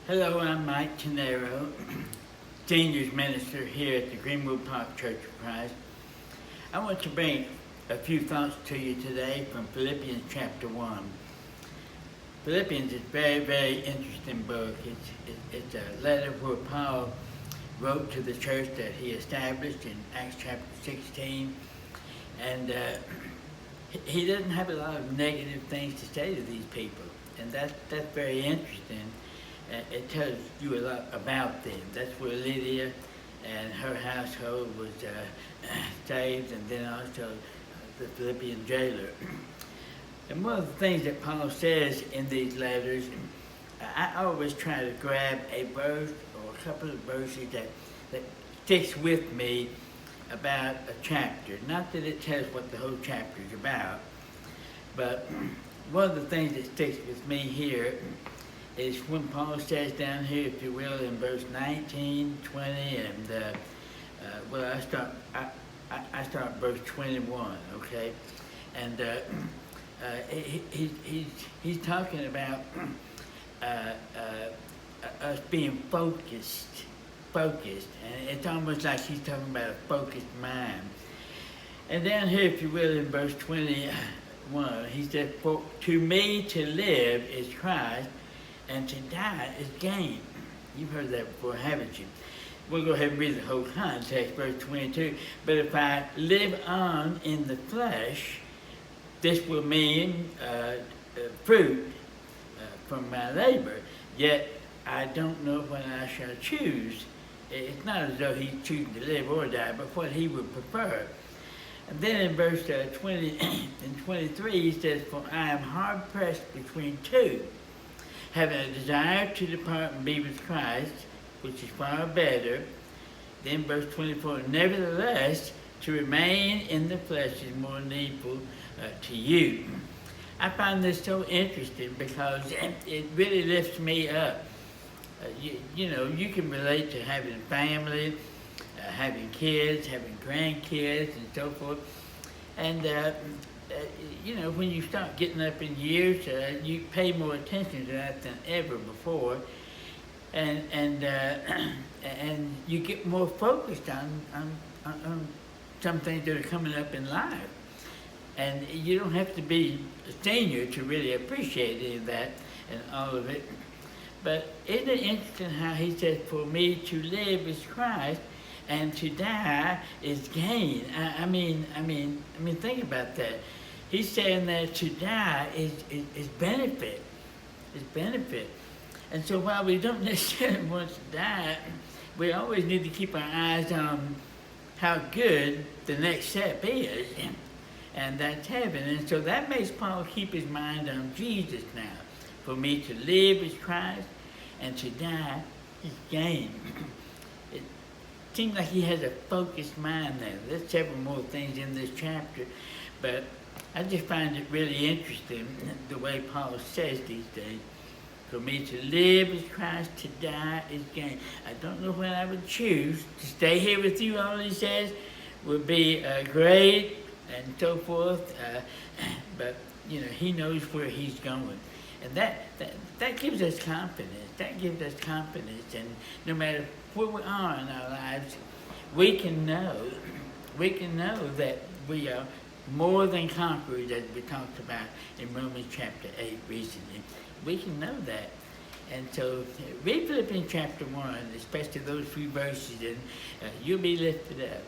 Hello, I'm Mike Tanaro, Seniors Minister here at the Greenwood Park Church of Christ. I want to bring a few thoughts to you today from Philippians chapter 1. Philippians is a very, very interesting book. It's a letter where Paul wrote to the church that he established in Acts chapter 16. And he doesn't have a lot of negative things to say to these people. And that's very interesting. It tells you a lot about them. That's where Lydia and her household was saved, and then also the Philippian jailer. And one of the things that Paul says in these letters, I always try to grab a verse or a couple of verses that sticks with me about a chapter. Not that it tells what the whole chapter is about, but one of the things that sticks with me here is when Paul says down here, if you will, in verse 19, 20, and I start verse 21, okay? And he's talking about us being focused, and it's almost like he's talking about a focused mind. And down here, if you will, in verse 21, he said, "For to me to live is Christ, and to die is gain." You've heard that before, haven't you? We'll go ahead and read the whole context, verse 22. "But if I live on in the flesh, this will mean fruit from my labor. Yet I don't know when I shall choose." It's not as though he's choosing to live or die, but what he would prefer. And then in verse 20 and 23, he says, "For I am hard pressed between two, having a desire to depart and be with Christ, which is far better." Then verse 24, "Nevertheless, to remain in the flesh is more needful to you." I find this so interesting because it really lifts me up. You know, you can relate to having a family, having kids, having grandkids, and so forth. And you know, when you start getting up in years, you pay more attention to that than ever before, and you get more focused on some things that are coming up in life. And you don't have to be a senior to really appreciate any of that and all of it. But isn't it interesting how he says, "For me to live is Christ, and to die is gain"? I mean, think about that. He's saying that to die is benefit. Is benefit. And so while we don't necessarily want to die, we always need to keep our eyes on how good the next step is, and that's heaven. And so that makes Paul keep his mind on Jesus now. For me to live is Christ, and to die is gain. It seems like he has a focused mind there. There's several more things in this chapter, but I just find it really interesting the way Paul says these days. For me to live is Christ, to die is gain. I don't know when I would choose to stay here with you. All he says would be great and so forth, but you know, he knows where he's going. And that gives us confidence. That gives us confidence. And no matter where we are in our lives, we can know that we are more than conquerors, as we talked about in Romans chapter 8 recently. We can know that. And so read Philippians chapter 1, especially those few verses, and you'll be lifted up.